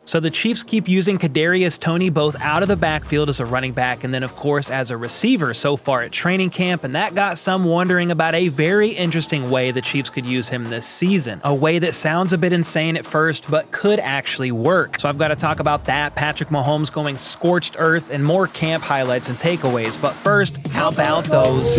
So the Chiefs keep using Kadarius Toney both out of the backfield as a running back and then of course as a receiver so far at training camp, and that got some wondering about a very interesting way the Chiefs could use him this season. A way that sounds a bit insane at first but could actually work. So I've got to talk about that, Patrick Mahomes going scorched earth, and more camp highlights and takeaways. But first, how about those?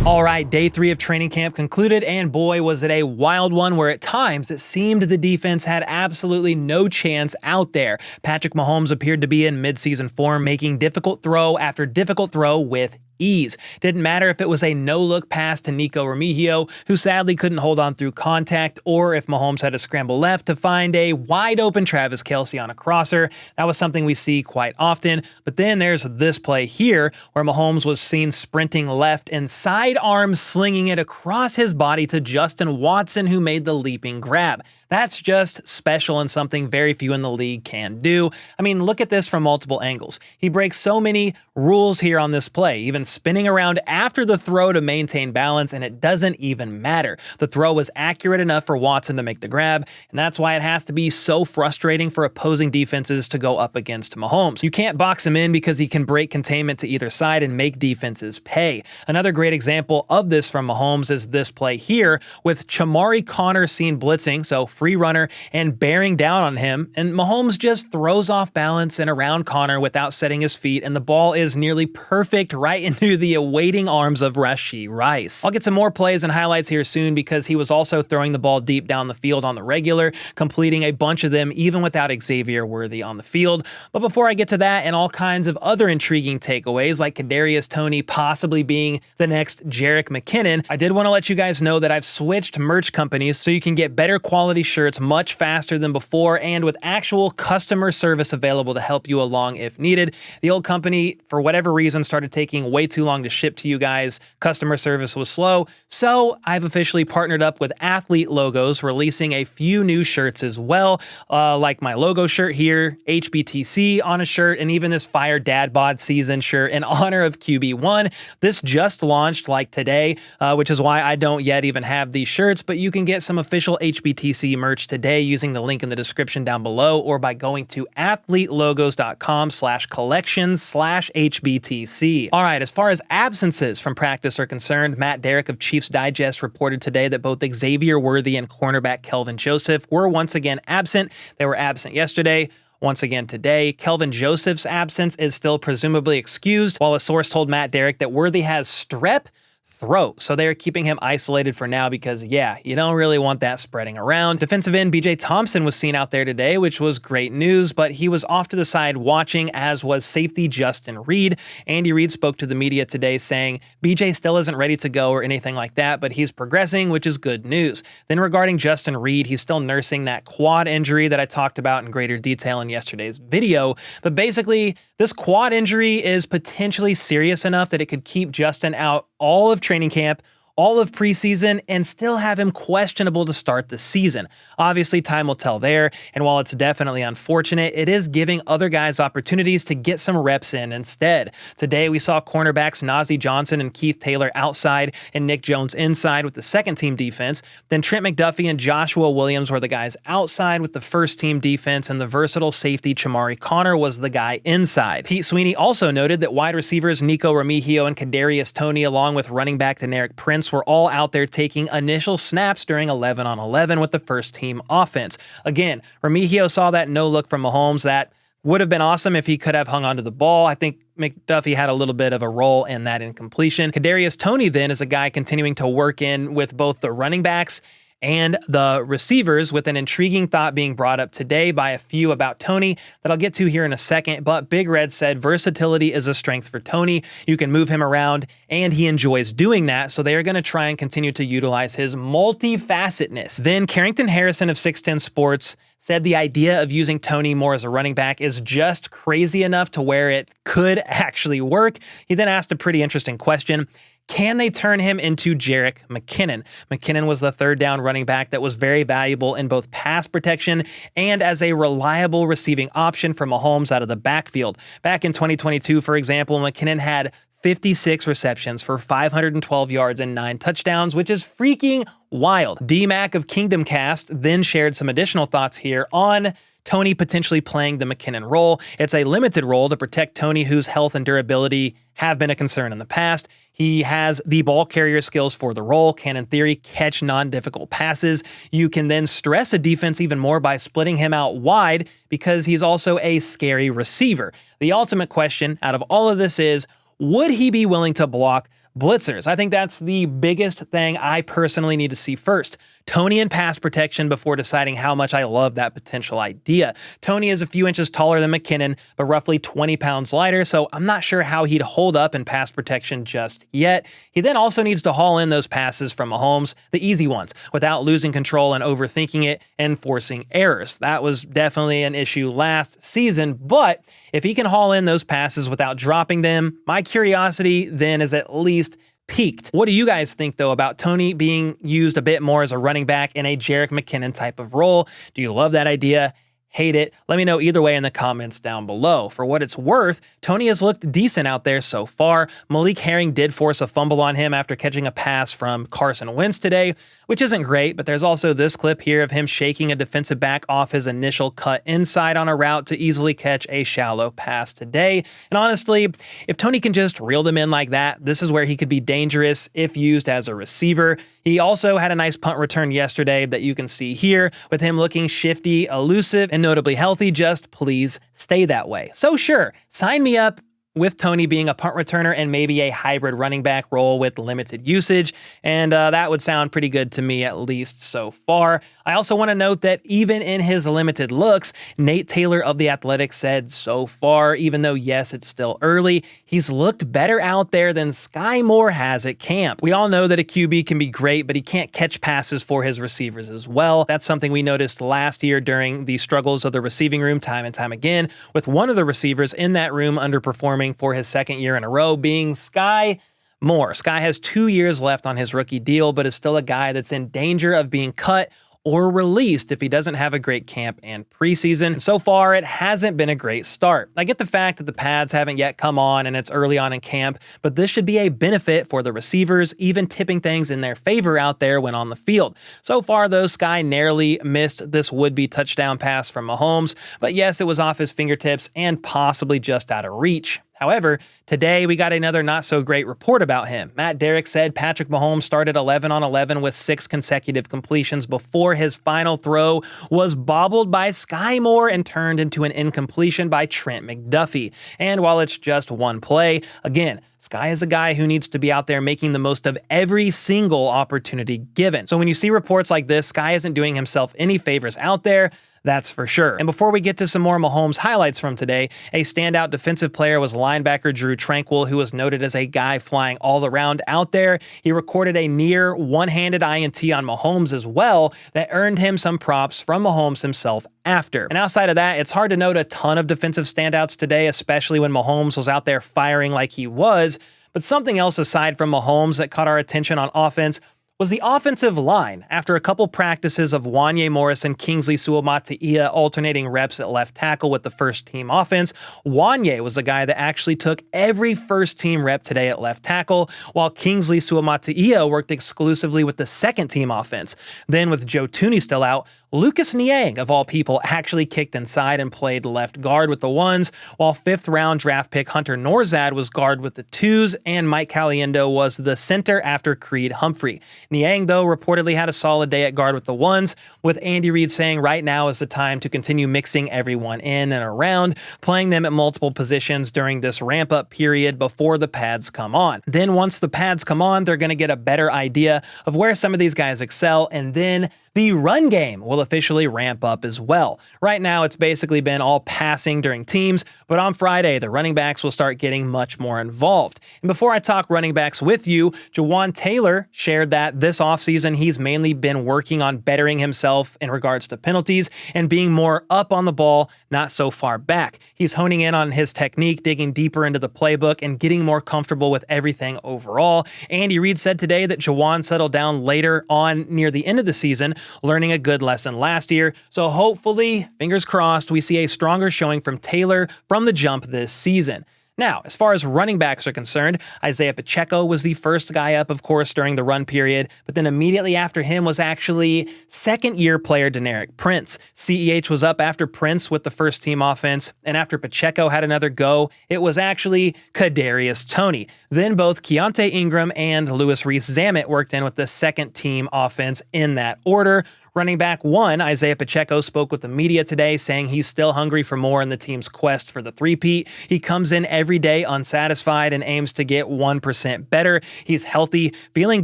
All right, day 3 of training camp concluded, and boy, was it a wild one where at times it seemed the defense had absolutely no chance out there. Patrick Mahomes appeared to be in midseason form, making difficult throw after difficult throw with ease. Didn't matter if it was a no-look pass to Nikko Remigio, who sadly couldn't hold on through contact, or if Mahomes had to scramble left to find a wide-open Travis Kelce on a crosser. That was something we see quite often. But then there's this play here, where Mahomes was seen sprinting left and sidearm slinging it across his body to Justin Watson, who made the leaping grab. That's just special and something very few in the league can do. I mean, look at this from multiple angles. He breaks so many rules here on this play, even spinning around after the throw to maintain balance, and it doesn't even matter. The throw was accurate enough for Watson to make the grab, and that's why it has to be so frustrating for opposing defenses to go up against Mahomes. You can't box him in because he can break containment to either side and make defenses pay. Another great example of this from Mahomes is this play here with Chamari Connor seen blitzing, so free runner, and bearing down on him, and Mahomes just throws off balance and around Connor without setting his feet, and the ball is nearly perfect right into the awaiting arms of Rashee Rice. I'll get some more plays and highlights here soon because he was also throwing the ball deep down the field on the regular, completing a bunch of them even without Xavier Worthy on the field. But before I get to that and all kinds of other intriguing takeaways like Kadarius Toney possibly being the next Jerick McKinnon, I did want to let you guys know that I've switched merch companies so you can get better quality shirts much faster than before and with actual customer service available to help you along if needed. The old company, for whatever reason, started taking way too long to ship to you guys. Customer service was slow, so I've officially partnered up with Athlete Logos, releasing a few new shirts as well, like my logo shirt here, HBTC on a shirt, and even this Fire Dad Bod season shirt in honor of QB1. This just launched like today, which is why I don't yet even have these shirts, but you can get some official HBTC merch today using the link in the description down below or by going to athletelogos.com/collections/HBTC. All right, as far as absences from practice are concerned, Matt Derrick of Chiefs Digest reported today that both Xavier Worthy and cornerback Kelvin Joseph were once again absent. They were absent yesterday. Once again today. Kelvin Joseph's absence is still presumably excused, while a source told Matt Derrick that Worthy has strep throat. So they're keeping him isolated for now because, yeah, you don't really want that spreading around. Defensive end BJ Thompson was seen out there today, which was great news, but he was off to the side watching, as was safety Justin Reed. Andy Reid spoke to the media today saying BJ still isn't ready to go or anything like that, but he's progressing, which is good news. Then regarding Justin Reed, he's still nursing that quad injury that I talked about in greater detail in yesterday's video. But basically, this quad injury is potentially serious enough that it could keep Justin out all of training camp, all of preseason, and still have him questionable to start the season. Obviously, time will tell there, and while it's definitely unfortunate, it is giving other guys opportunities to get some reps in instead. Today, we saw cornerbacks Najee Johnson and Keith Taylor outside and Nick Jones inside with the second-team defense. Then Trent McDuffie and Joshua Williams were the guys outside with the first-team defense, and the versatile safety Chamari Connor was the guy inside. Pete Sweeney also noted that wide receivers Nikko Remigio and Kadarius Toney, along with running back Deneric Prince, were all out there taking initial snaps during 11-on-11 with the first-team offense. Again, Remigio saw that no-look from Mahomes. That would have been awesome if he could have hung onto the ball. I think McDuffie had a little bit of a role in that incompletion. Kadarius Toney then is a guy continuing to work in with both the running backs and the receivers, with an intriguing thought being brought up today by a few about Toney that I'll get to here in a second. But Big Red said versatility is a strength for Toney. You can move him around, and he enjoys doing that, so they are going to try and continue to utilize his multifacetedness. Then Carrington Harrison of 610 Sports said the idea of using Toney more as a running back is just crazy enough to where it could actually work. He then asked a pretty interesting question. Can they turn him into Jerick McKinnon? McKinnon was the third down running back that was very valuable in both pass protection and as a reliable receiving option for Mahomes out of the backfield. Back in 2022, for example, McKinnon had 56 receptions for 512 yards and 9 touchdowns, which is freaking wild. D-Mac of Kingdom Cast then shared some additional thoughts here on Toney potentially playing the McKinnon role. It's a limited role to protect Toney, whose health and durability have been a concern in the past. He has the ball carrier skills for the role, can in theory catch non-difficult passes. You can then stress a defense even more by splitting him out wide because he's also a scary receiver. The ultimate question out of all of this is, would he be willing to block blitzers? I think that's the biggest thing I personally need to see first. Toney in pass protection before deciding how much I love that potential idea. Toney is a few inches taller than McKinnon, but roughly 20 pounds lighter, so I'm not sure how he'd hold up in pass protection just yet. He then also needs to haul in those passes from Mahomes, the easy ones, without losing control and overthinking it and forcing errors. That was definitely an issue last season, but if he can haul in those passes without dropping them, my curiosity then is at least peaked. What do you guys think, though, about Toney being used a bit more as a running back in a Jerick McKinnon type of role? Do you love that idea? Hate it? Let me know either way in the comments down below. For what it's worth, Toney has looked decent out there so far. Malik Herring did force a fumble on him after catching a pass from Carson Wentz today, which isn't great, but there's also this clip here of him shaking a defensive back off his initial cut inside on a route to easily catch a shallow pass today. And honestly, if Toney can just reel them in like that, this is where he could be dangerous if used as a receiver. He also had a nice punt return yesterday that you can see here with him looking shifty, elusive, and notably healthy. Just please stay that way. So sure, sign me up with Toney being a punt returner and maybe a hybrid running back role with limited usage, and that would sound pretty good to me, at least so far. I also want to note that even in his limited looks, Nate Taylor of The Athletic said so far, even though yes, it's still early, he's looked better out there than Skyy Moore has at camp. We all know that a QB can be great, but he can't catch passes for his receivers as well. That's something we noticed last year during the struggles of the receiving room time and time again, with one of the receivers in that room underperforming for his second year in a row, being Skyy Moore. Skyy has 2 years left on his rookie deal, but is still a guy that's in danger of being cut or released if he doesn't have a great camp and preseason. So far, it hasn't been a great start. I get the fact that the pads haven't yet come on and it's early on in camp, but this should be a benefit for the receivers, even tipping things in their favor out there when on the field. So far, though, Skyy narrowly missed this would-be touchdown pass from Mahomes, but yes, it was off his fingertips and possibly just out of reach. However, today we got another not-so-great report about him. Matt Derrick said Patrick Mahomes started 11 on 11 with 6 consecutive completions before his final throw was bobbled by Skyy Moore and turned into an incompletion by Trent McDuffie. And while it's just one play, again, Skyy is a guy who needs to be out there making the most of every single opportunity given. So when you see reports like this, Skyy isn't doing himself any favors out there. That's for sure. And before we get to some more Mahomes highlights from today, a standout defensive player was linebacker Drew Tranquill, who was noted as a guy flying all around out there. He recorded a near one-handed INT on Mahomes as well that earned him some props from Mahomes himself after. And outside of that, it's hard to note a ton of defensive standouts today, especially when Mahomes was out there firing like he was. But something else aside from Mahomes that caught our attention on offense was the offensive line. After a couple practices of Wanya Morris and Kingsley and alternating reps at left tackle with the first-team offense, Wanya was the guy that actually took every first-team rep today at left tackle, while Kingsley and worked exclusively with the second-team offense. Then with Joe Thuney still out, Lucas Niang, of all people, actually kicked inside and played left guard with the ones, while 5th-round draft pick Hunter Norzad was guard with the 2s, and Mike Caliendo was the center after Creed Humphrey. Niang, though, reportedly had a solid day at guard with the ones, with Andy Reid saying right now is the time to continue mixing everyone in and around, playing them at multiple positions during this ramp-up period before the pads come on. Then once the pads come on, they're going to get a better idea of where some of these guys excel, and then the run game will officially ramp up as well. Right now, it's basically been all passing during teams, but on Friday, the running backs will start getting much more involved. And before I talk running backs with you, Jawaan Taylor shared that this offseason, he's mainly been working on bettering himself in regards to penalties and being more up on the ball, not so far back. He's honing in on his technique, digging deeper into the playbook, and getting more comfortable with everything overall. Andy Reid said today that Jawaan settled down later on near the end of the season, learning a good lesson last year. So hopefully, fingers crossed, we see a stronger showing from Taylor from the jump this season. Now, as far as running backs are concerned, Isaiah Pacheco was the first guy up, of course, during the run period, but then immediately after him was actually second-year player Deneric Prince. CEH was up after Prince with the first-team offense, and after Pacheco had another go, it was actually Kadarius Toney. Then both Keontae Ingram and Rees-Zammit worked in with the second-team offense in that order. Running back 1, Isaiah Pacheco, spoke with the media today saying he's still hungry for more in the team's quest for the three-peat. He comes in every day unsatisfied and aims to get 1% better. He's healthy, feeling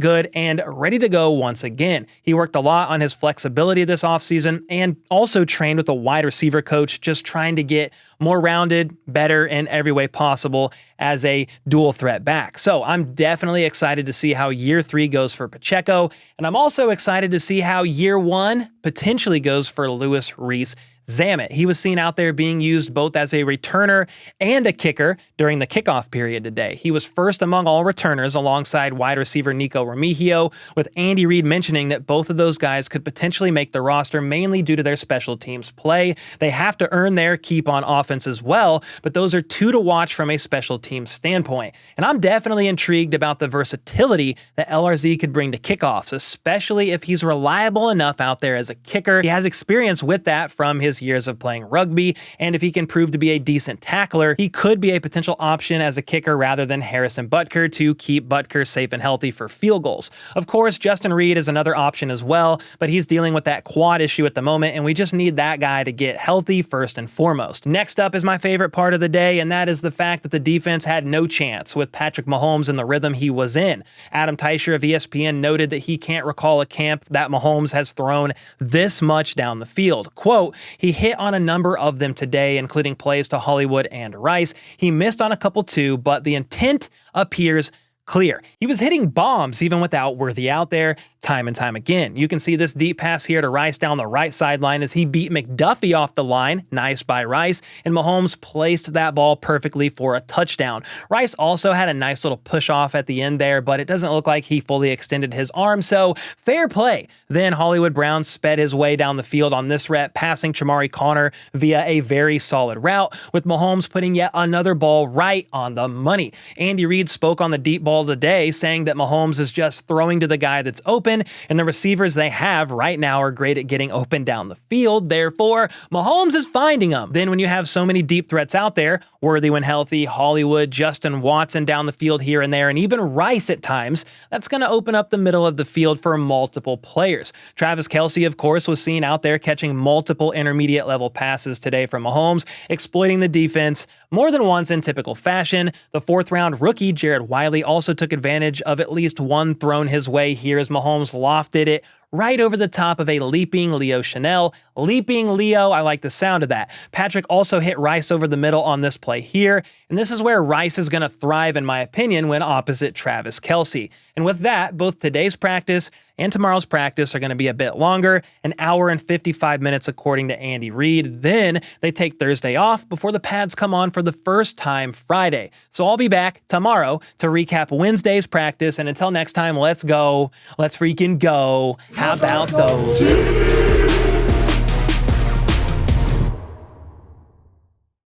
good, and ready to go once again. He worked a lot on his flexibility this offseason and also trained with a wide receiver coach, just trying to get more rounded, better in every way possible as a dual threat back. So I'm definitely excited to see how year 3 goes for Pacheco, and I'm also excited to see how year 1 potentially goes for Rees-Zammit. He was seen out there being used both as a returner and a kicker during the kickoff period today. He was first among all returners alongside wide receiver Nikko Remigio, with Andy Reid mentioning that both of those guys could potentially make the roster mainly due to their special teams play. They have to earn their keep on offense as well, but those are two to watch from a special teams standpoint. And I'm definitely intrigued about the versatility that LRZ could bring to kickoffs, especially if he's reliable enough out there as a kicker. He has experience with that from his years of playing rugby, and if he can prove to be a decent tackler, he could be a potential option as a kicker rather than Harrison Butker to keep Butker safe and healthy for field goals. Of course, Justin Reid is another option as well, but he's dealing with that quad issue at the moment, and we just need that guy to get healthy first and foremost. Next up is my favorite part of the day, and that is the fact that the defense had no chance with Patrick Mahomes and the rhythm he was in. Adam Teicher of ESPN noted that he can't recall a camp that Mahomes has thrown this much down the field. Quote, he hit on a number of them today, including plays to Hollywood and Rice. He missed on a couple too, but the intent appears clear. He was hitting bombs even without Worthy out there time and time again. You can see this deep pass here to Rice down the right sideline as he beat McDuffie off the line. Nice by Rice. And Mahomes placed that ball perfectly for a touchdown. Rice also had a nice little push off at the end there, but it doesn't look like he fully extended his arm, so fair play. Then Hollywood Brown sped his way down the field on this rep, passing Chamari Connor via a very solid route, with Mahomes putting yet another ball right on the money. Andy Reid spoke on the deep ball of the day, saying that Mahomes is just throwing to the guy that's open, and the receivers they have right now are great at getting open down the field. Therefore, Mahomes is finding them. Then when you have so many deep threats out there, Worthy when healthy, Hollywood, Justin Watson down the field here and there, and even Rice at times, that's going to open up the middle of the field for multiple players. Travis Kelce, of course, was seen out there catching multiple intermediate level passes today from Mahomes, exploiting the defense more than once in typical fashion. The 4th-round rookie Jared Wiley also took advantage of at least one thrown his way here as Mahomes lofted it right over the top of a leaping Leo Chanel. Leaping Leo, I like the sound of that. Patrick also hit Rice over the middle on this play here, and this is where Rice is going to thrive, in my opinion, when opposite Travis Kelce. And with that, both today's practice and tomorrow's practice are going to be a bit longer, an hour and 55 minutes according to Andy Reid. Then they take Thursday off before the pads come on for the first time Friday. So I'll be back tomorrow to recap Wednesday's practice, and until next time, let's go. Let's freaking go. How about those?